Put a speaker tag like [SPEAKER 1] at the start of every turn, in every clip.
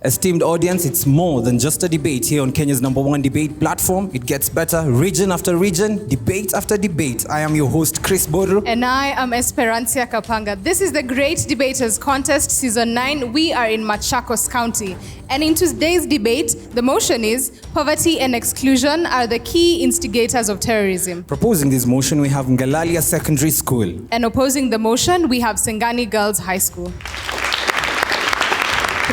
[SPEAKER 1] Esteemed audience, it's more than just a debate here on Kenya's #1 debate platform. It gets better region after region, debate after debate. I am your host, Chris Boru.
[SPEAKER 2] And I am Esperancia Kapanga. This is the Great Debaters Contest, Season 9. We are in Machakos County. And in today's debate, the motion is, poverty and exclusion are the key instigators of terrorism.
[SPEAKER 1] Proposing this motion, we have Ngalalya Secondary School.
[SPEAKER 2] And opposing the motion, we have Sengani Girls High School.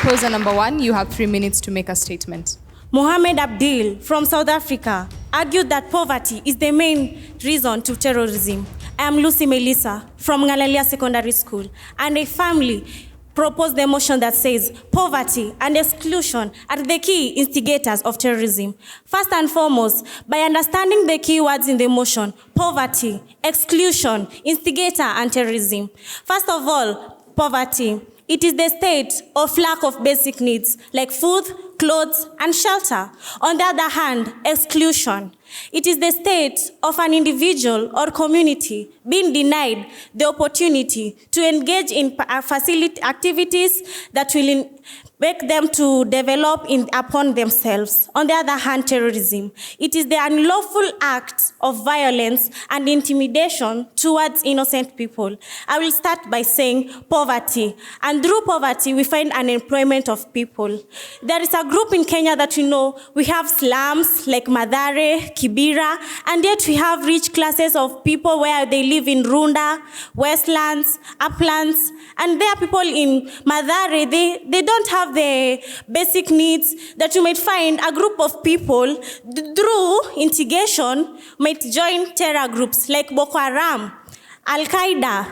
[SPEAKER 2] Proposer number 1, you have 3 minutes to make a statement.
[SPEAKER 3] Mohammed Abdil from South Africa argued that poverty is the main reason to terrorism. I am Lucy Melissa from Ngalalya Secondary School, and a family proposed the motion that says poverty and exclusion are the key instigators of terrorism. First and foremost, by understanding the key words in the motion, poverty, exclusion, instigator, and terrorism. First of all, poverty. It is the state of lack of basic needs like food, clothes, and shelter. On the other hand, exclusion. It is the state of an individual or community being denied the opportunity to engage in facility activities that will make them to develop upon themselves. On the other hand, terrorism. It is the unlawful act of violence and intimidation towards innocent people. I will start by saying poverty. And through poverty, we find unemployment of people. There is a group in Kenya that we have slums like Mathare, Kibera, and yet we have rich classes of people where they live in Runda, Westlands, Uplands, and there are people in Mathare, they don't have the basic needs that you might find a group of people through integration might join terror groups like Boko Haram, Al-Qaeda,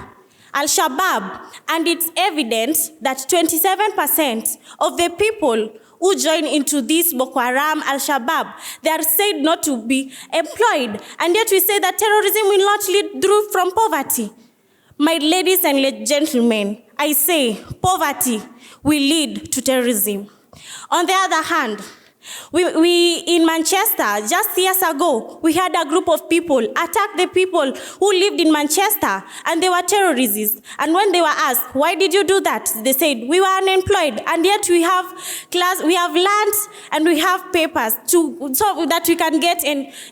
[SPEAKER 3] Al-Shabaab, and it's evident that 27% of the people who join into this Boko Haram, Al-Shabaab, they are said not to be employed, and yet we say that terrorism will not lead through from poverty. My ladies and gentlemen, I say poverty will lead to terrorism. On the other hand, we in Manchester, just years ago, we had a group of people attack the people who lived in Manchester, and they were terrorists. And when they were asked, why did you do that? They said, we were unemployed, and yet we have land, and we have papers so that we can get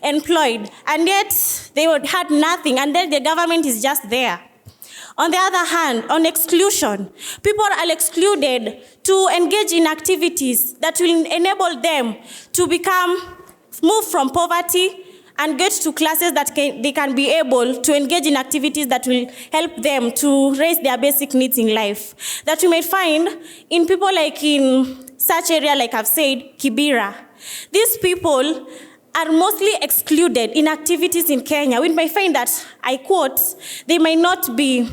[SPEAKER 3] employed. And yet they had nothing, and then the government is just there. On the other hand, on exclusion, people are excluded to engage in activities that will enable them to move from poverty and get to classes that they can be able to engage in activities that will help them to raise their basic needs in life. That you may find in people like in such area, like I've said, Kibera. These people are mostly excluded in activities in Kenya. We might find that, I quote, they might not be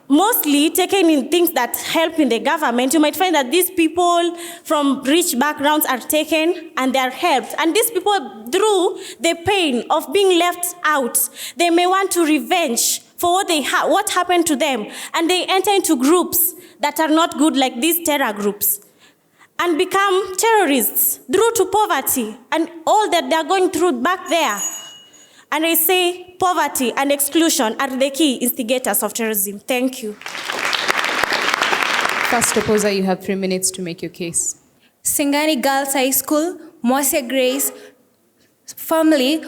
[SPEAKER 3] mostly taken in things that help in the government. You might find that these people from rich backgrounds are taken and they are helped. And these people, through the pain of being left out, they may want to revenge for what happened to them. And they enter into groups that are not good, like these terror groups, and become terrorists due to poverty and all that they're going through back there. And I say poverty and exclusion are the key instigators of terrorism. Thank you.
[SPEAKER 2] First opposer, you have 3 minutes to make your case.
[SPEAKER 4] Sengani Girls High School, Mose Grace family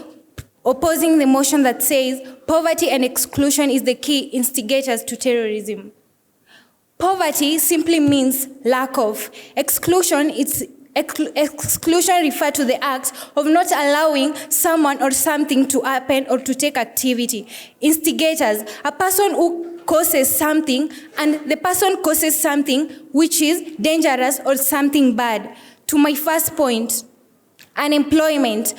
[SPEAKER 4] opposing the motion that says poverty and exclusion is the key instigators to terrorism. Poverty simply means lack of. Exclusion refers to the act of not allowing someone or something to happen or to take activity. Instigators, a person who causes something, and the person causes something which is dangerous or something bad. To my first point, unemployment.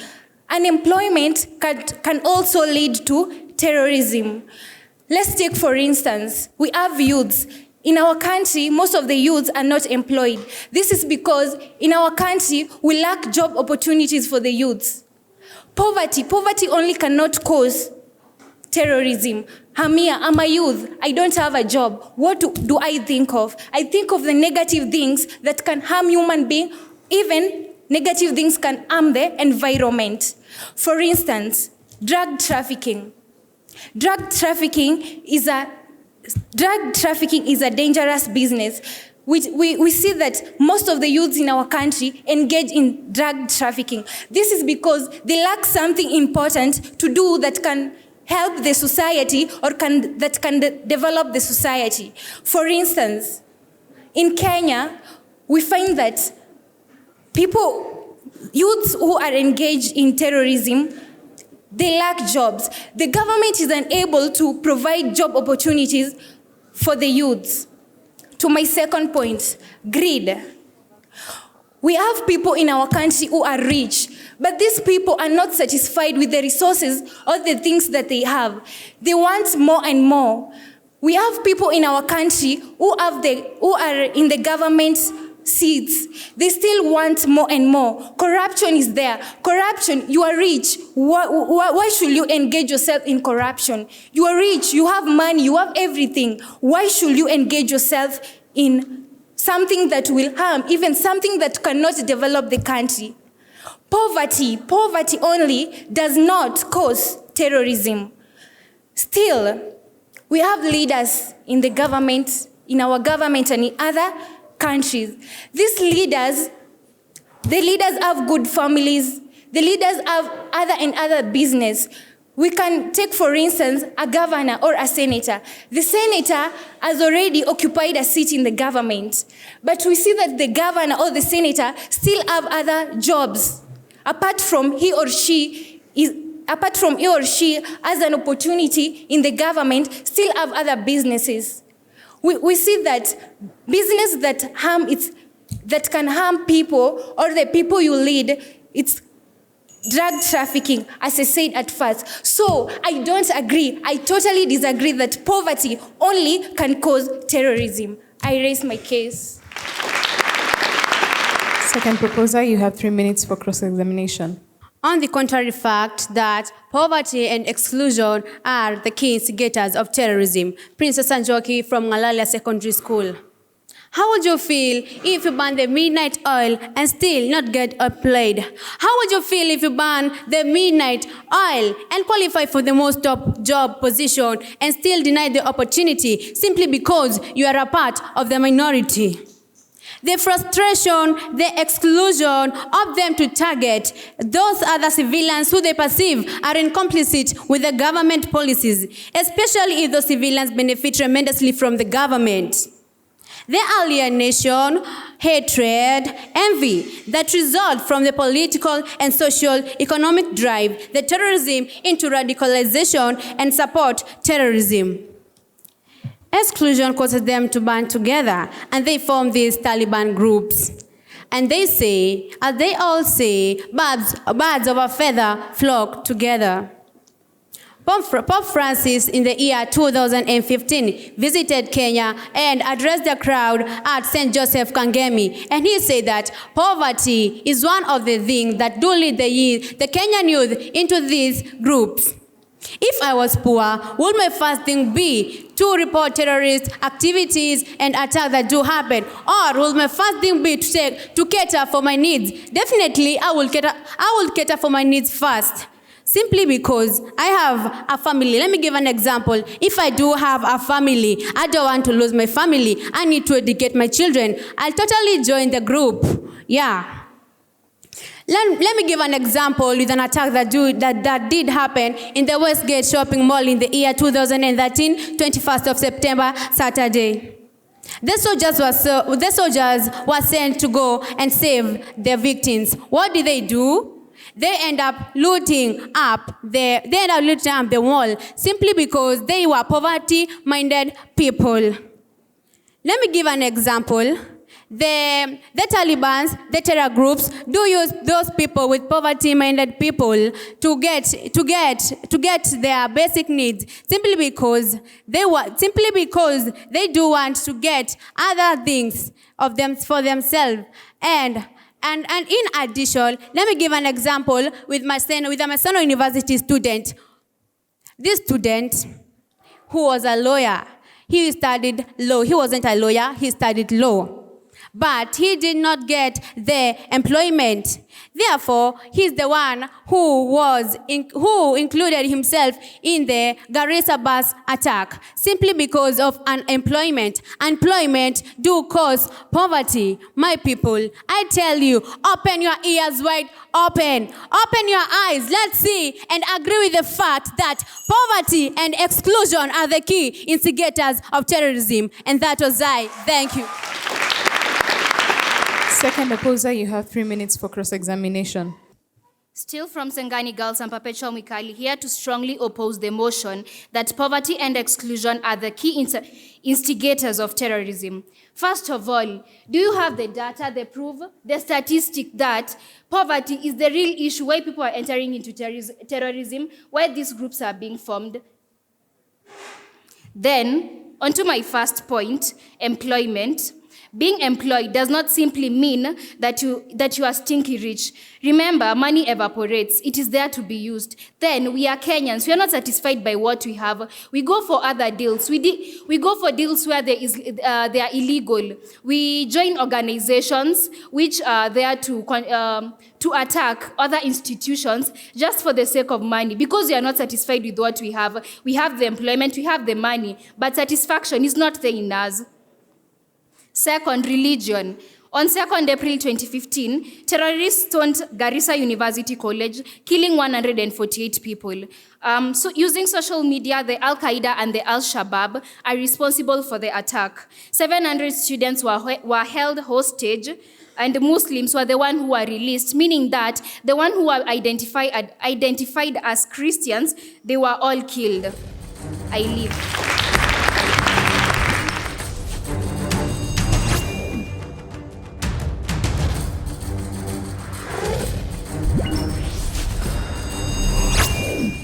[SPEAKER 4] Unemployment can also lead to terrorism. Let's take, for instance, we have youths. In our country, most of the youths are not employed. This is because in our country, we lack job opportunities for the youths. Poverty only cannot cause terrorism. I'm a youth, I don't have a job. What do I think of? I think of the negative things that can harm human beings. Even negative things can harm the environment. For instance, drug trafficking. Drug trafficking is a dangerous business. we see that most of the youths in our country engage in drug trafficking. This is because they lack something important to do that can help the society or that can develop the society. For instance, in Kenya, we find that youths who are engaged in terrorism, they lack jobs. The government is unable to provide job opportunities for the youths. To my second point, greed. We have people in our country who are rich, but these people are not satisfied with the resources or the things that they have. They want more and more. We have people in our country who are in the government seats. They still want more and more. Corruption is there. Corruption, you are rich. Why should you engage yourself in corruption? You are rich, you have money, you have everything. Why should you engage yourself in something that will harm, even something that cannot develop the country? Poverty only does not cause terrorism. Still, we have leaders in the government, in our government and in other countries. These leaders, the leaders have good families. The leaders have other business. We can take, for instance, a governor or a senator. The senator has already occupied a seat in the government, but we see that the governor or the senator still have other jobs. Apart from he or she has an opportunity in the government, still have other businesses. We see that business that can harm people or the people you lead, it's drug trafficking, as I said at first. So I don't agree. I totally disagree that poverty only can cause terrorism. I raise my case.
[SPEAKER 2] Second proposer, you have 3 minutes for cross-examination.
[SPEAKER 5] On the contrary fact that poverty and exclusion are the key instigators of terrorism. Princess Anjoki from Ngalalya Secondary School. How would you feel if you burn the midnight oil and still not get employed? How would you feel if you burn the midnight oil and qualify for the most top job position and still deny the opportunity simply because you are a part of the minority? The frustration, the exclusion of them to target those other civilians who they perceive are complicit with the government policies, especially if those civilians benefit tremendously from the government. The alienation, hatred, envy that result from the political and social economic drive, the terrorism into radicalization and support terrorism. Exclusion causes them to band together, and they form these Taliban groups. And they say, as they all say, birds of a feather flock together. Pope Francis in the year 2015 visited Kenya and addressed the crowd at St. Joseph Kangemi. And he said that poverty is one of the things that do lead the Kenyan youth into these groups. If I was poor, would my first thing be to report terrorist activities and attacks that do happen? Or will my first thing be to cater for my needs? Definitely, I will cater for my needs first. Simply because I have a family. Let me give an example. If I do have a family, I don't want to lose my family. I need to educate my children. I'll totally join the group. Yeah. Let me give an example with an attack that did happen in the Westgate shopping mall in the year 2013, 21st of September, Saturday. The soldiers were sent to go and save their victims. What did they do? They end up looting up the wall simply because they were poverty-minded people. Let me give an example. The Taliban, the terror groups, do use those people with poverty-minded people to get their basic needs simply because they do want to get other things of them for themselves. And in addition, let me give an example with a Maseno University student. This student, who was a lawyer, he studied law. He wasn't a lawyer, he studied law. but he did not get the employment. Therefore, he's the one who included himself in the Garissa bus attack simply because of unemployment. Employment do cause poverty. My people, I tell you, open your ears wide open. Open your eyes. Let's see and agree with the fact that poverty and exclusion are the key instigators of terrorism. And that was I. Thank you.
[SPEAKER 2] Second opposer, you have 3 minutes for cross-examination.
[SPEAKER 6] Still from Sengani Girls, I'm Perpetual Mikali, here to strongly oppose the motion that poverty and exclusion are the key instigators of terrorism. First of all, do you have the data, the proof, the statistic that poverty is the real issue why people are entering into terrorism, why these groups are being formed? Then, onto my first point, employment. Being employed does not simply mean that you are stinky rich. Remember, money evaporates. It is there to be used. Then we are Kenyans. We are not satisfied by what we have. We go for other deals. We go for deals where they are illegal. We join organizations which are there to attack other institutions just for the sake of money. Because we are not satisfied with what we have. We have the employment, we have the money, but satisfaction is not there in us. Second, religion. On 2nd April 2015, terrorists stormed Garissa University College, killing 148 people. So using social media, the Al-Qaeda and the Al-Shabaab are responsible for the attack. 700 students were held hostage, and Muslims were the ones who were released, meaning that the ones who were identified as Christians, they were all killed. I leave.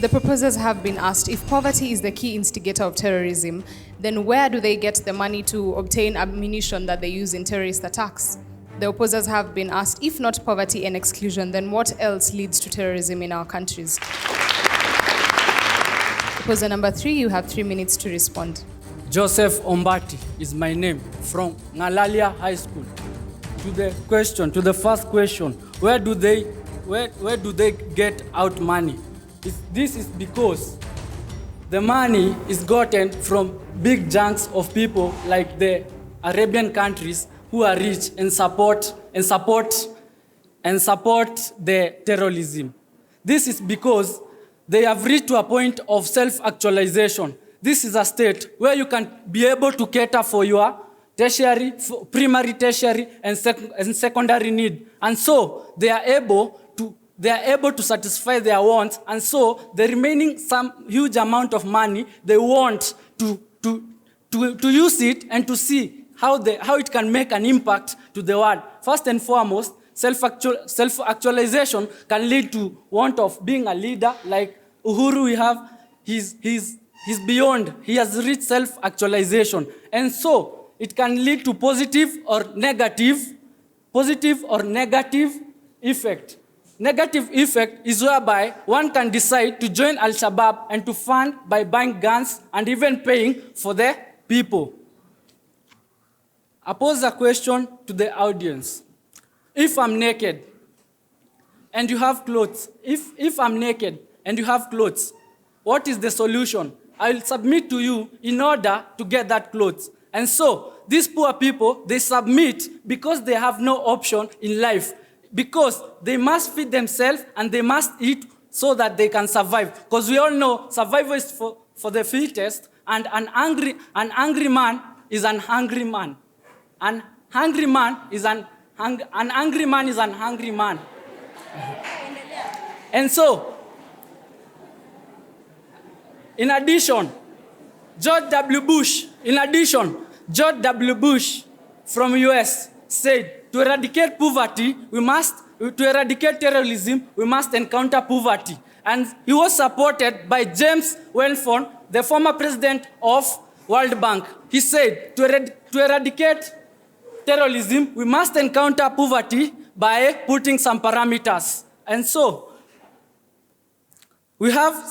[SPEAKER 2] The proposers have been asked if poverty is the key instigator of terrorism, then where do they get the money to obtain ammunition that they use in terrorist attacks? The opposers have been asked if not poverty and exclusion, then what else leads to terrorism in our countries? Opposer number 3, you have 3 minutes to respond.
[SPEAKER 7] Joseph Ombati is my name, from Ngalalya High School. To the first question, where do they get out money? This is because the money is gotten from big chunks of people like the Arabian countries who are rich and support the terrorism. This is because they have reached to a point of self-actualization. This is a state where you can be able to cater for your tertiary, primary, tertiary, and secondary need. And so they are able to satisfy their wants, and so the remaining some huge amount of money they want to use it and to see how it can make an impact to the world. First and foremost, self-actualization can lead to want of being a leader. Like Uhuru, we have he's beyond. He has reached self-actualization, and so it can lead to positive or negative effect. Negative effect is whereby one can decide to join Al-Shabaab and to fund by buying guns and even paying for the people. I pose a question to the audience. If I'm naked and you have clothes, if I'm naked and you have clothes, what is the solution? I'll submit to you in order to get that clothes. And so these poor people, they submit because they have no option in life, because they must feed themselves and they must eat so that they can survive. Because we all know survival is for the fittest, and an angry man is an hungry man. An angry man is an angry man. And so, in addition, George W. Bush from US said, to eradicate poverty, to eradicate terrorism, we must encounter poverty. And he was supported by James Welford, the former president of World Bank. He said, to eradicate terrorism, we must encounter poverty by putting some parameters. And so, we have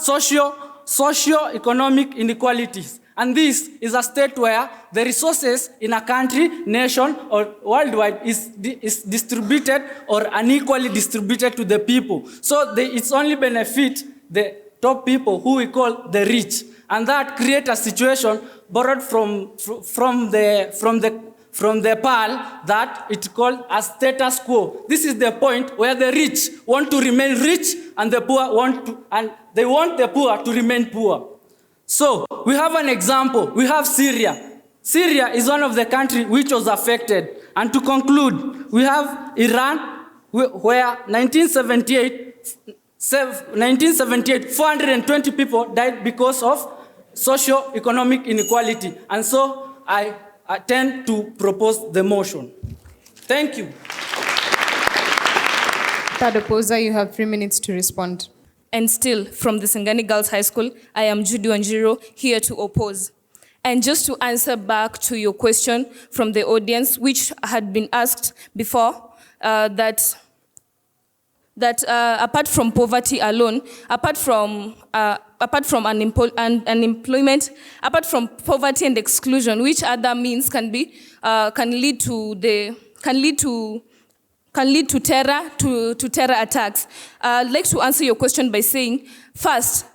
[SPEAKER 7] socio-economic inequalities. And this is a state where the resources in a country, nation, or worldwide is distributed or unequally distributed to the people. So it's only benefit the top people who we call the rich. And that creates a situation borrowed from the PAL that it's called a status quo. This is the point where the rich want to remain rich and the poor want the poor to remain poor. So we have an example. We have Syria. Syria is one of the countries which was affected. And to conclude, we have Iran, where 1978, 420 people died because of socio-economic inequality. And so I tend to propose the motion. Thank you.
[SPEAKER 2] Third opposer, you have 3 minutes to respond.
[SPEAKER 8] And still, from the Sengani Girls High School, I am Judy Wanjiru, here to oppose. And just to answer back to your question from the audience, which had been asked before, that apart from poverty alone, apart from unemployment, apart from poverty and exclusion, which other means can lead to terror, to terror attacks. I'd like to answer your question by saying, first,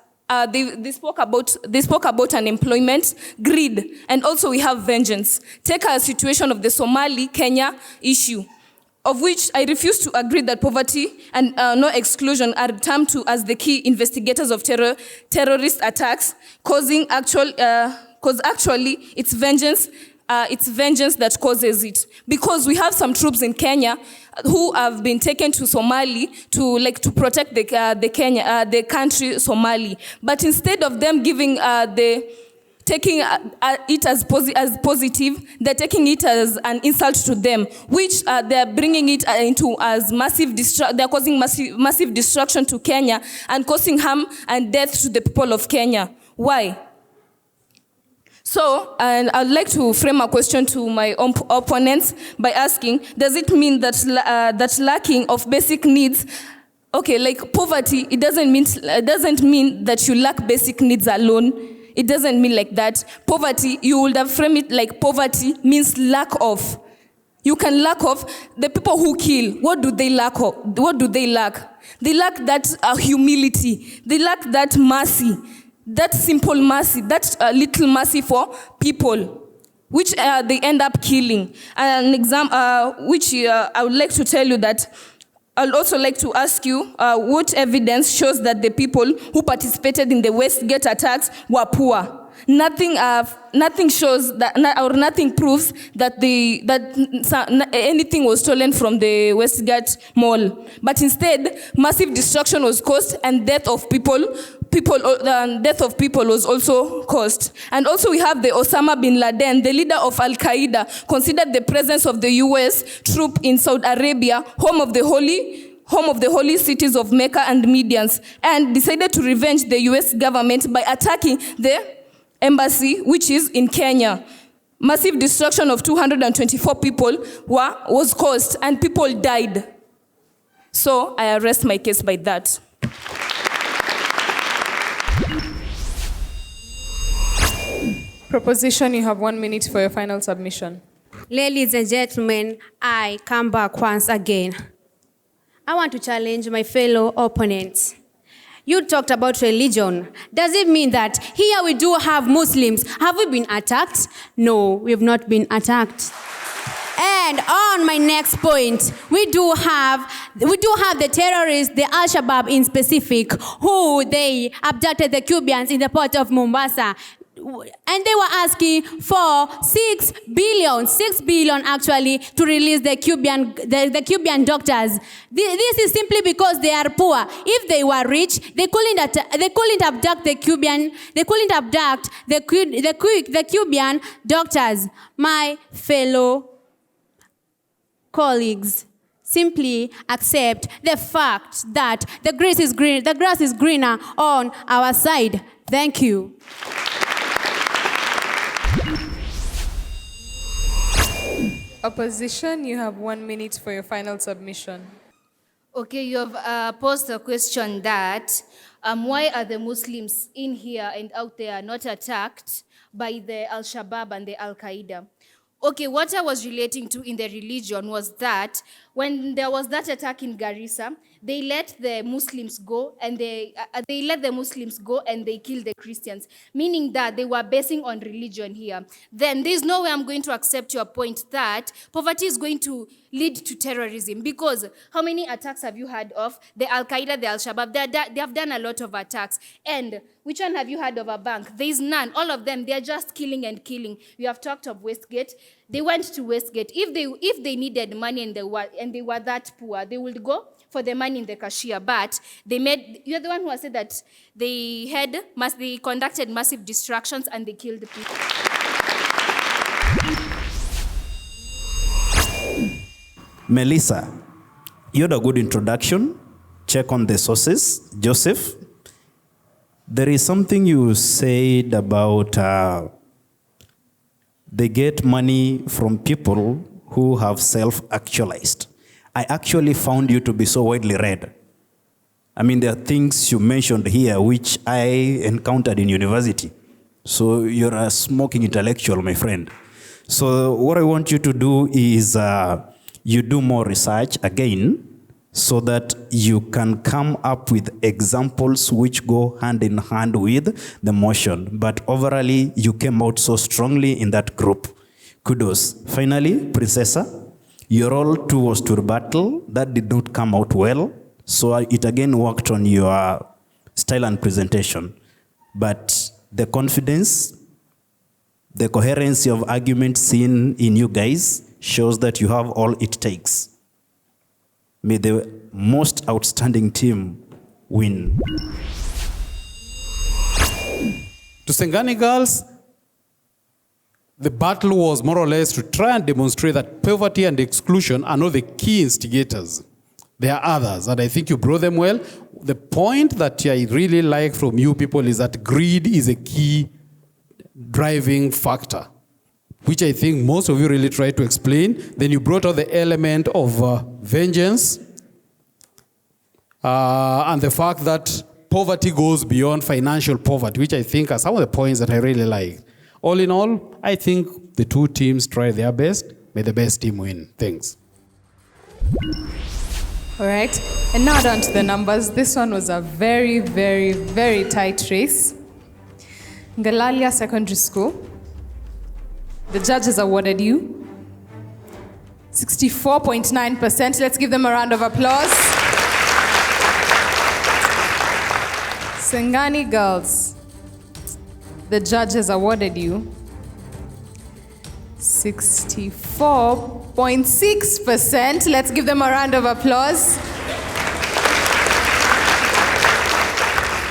[SPEAKER 8] they spoke about unemployment, greed, and also we have vengeance. Take a situation of the Somali-Kenya issue, of which I refuse to agree that poverty and no exclusion are termed to as the key investigators of terrorist attacks, cause actually it's vengeance that causes it. Because we have some troops in Kenya who have been taken to Somali to protect the country Somali. But instead of them taking it as positive, they're taking it as an insult to them, which they're bringing it into as they're causing massive destruction to Kenya and causing harm and death to the people of Kenya. Why? So, and I'd like to frame a question to my opponents by asking, does it mean that that lacking of basic needs, okay, like poverty, it doesn't mean that you lack basic needs alone. It doesn't mean like that. Poverty, you would have framed it like poverty means lack of. You can lack of. The people who kill, what do they lack of? What do they lack? They lack that humility. They lack that mercy. That simple mercy, that little mercy for people, which they end up killing. An example, which I would like to tell you that I'd also like to ask you what evidence shows that the people who participated in the Westgate attacks were poor. Nothing shows that, or nothing proves that anything was stolen from the Westgate Mall. But instead, massive destruction was caused and death of people was also caused. And also we have the Osama bin Laden, the leader of Al-Qaeda, considered the presence of the US troop in Saudi Arabia, home of the holy cities of Mecca and Medians, and decided to revenge the US government by attacking the embassy, which is in Kenya. Massive destruction of 224 people was caused and people died. So I arrest my case by that.
[SPEAKER 2] Proposition, you have 1 minute for your final submission.
[SPEAKER 5] Ladies and gentlemen, I come back once again. I want to challenge my fellow opponents. You talked about religion. Does it mean that here we do have Muslims? Have we been attacked? No, we have not been attacked. And on my next point, we do have the terrorists, the Al-Shabaab in specific, who they abducted the Cubans in the port of Mombasa. And they were asking for 6 billion actually to release the Cuban doctors. This is simply because they are poor. If they were rich, they couldn't abduct the Cuban doctors. My fellow colleagues, simply accept the fact that the grass is greener on our side. Thank you.
[SPEAKER 2] Opposition, you have 1 minute for your final submission.
[SPEAKER 6] Okay, you have posed a question that why are the Muslims in here and out there not attacked by the Al-Shabaab and the Al-Qaeda? Okay, what I was relating to in the religion was that when there was that attack in Garissa, they let the Muslims go and they killed the Christians, meaning that they were basing on religion here. Then there's no way I'm going to accept your point that poverty is going to lead to terrorism, because how many attacks have you heard of? The Al-Qaeda, the Al-Shabaab, they have done a lot of attacks. And which one have you heard of a bank? There is none. All of them, they are just killing and killing. We have talked of Westgate. They went to Westgate. If they needed money and they were that poor, they would go for the money in the cashier. But you're the one who has said that they conducted massive distractions and they killed people.
[SPEAKER 9] Melissa, you had a good introduction. Check on the sources. Joseph, there is something you said about they get money from people who have self-actualized. I actually found you to be so widely read. I mean, there are things you mentioned here which I encountered in university. So you're a smoking intellectual, my friend. So what I want you to do is you do more research again so that you can come up with examples which go hand in hand with the motion. But overall, you came out so strongly in that group. Kudos. Finally, Princessa, your role too was to rebuttal. That did not come out well. So it again worked on your style and presentation. But the confidence, the coherency of argument seen in you guys shows that you have all it takes. May the most outstanding team win.
[SPEAKER 10] To Sengani girls, the battle was more or less to try and demonstrate that poverty and exclusion are not the key instigators. There are others, and I think you brought them well. The point that I really like from you people is that greed is a key driving factor, which I think most of you really tried to explain. Then you brought out the element of vengeance and the fact that poverty goes beyond financial poverty, which I think are some of the points that I really like. All in all, I think the two teams tried their best. May the best team win. Thanks.
[SPEAKER 2] All right, and now down to the numbers. This one was a very, very, very tight race. Ngalalya Secondary School, the judges awarded you 64.9%. Let's give them a round of applause. Sengani girls, the judges awarded you 64.6%. Let's give them a round of applause.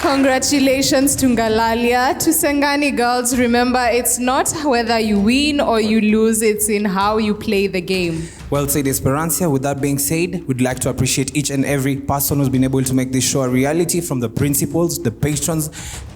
[SPEAKER 2] Congratulations to Ngalalya. To Sengani girls, remember, it's not whether you win or you lose, it's in how you play the game.
[SPEAKER 1] Well said, Esperanza. With that being said, we'd like to appreciate each and every person who's been able to make this show a reality, from the principals, the patrons,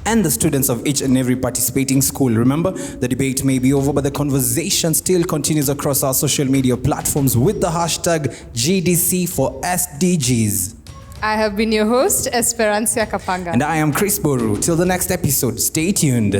[SPEAKER 1] and the students of each and every participating school. Remember, the debate may be over, but the conversation still continues across our social media platforms with the hashtag GDC for SDGs.
[SPEAKER 2] I have been your host, Esperanza Kapanga.
[SPEAKER 1] And I am Chris Boru. Till the next episode, stay tuned.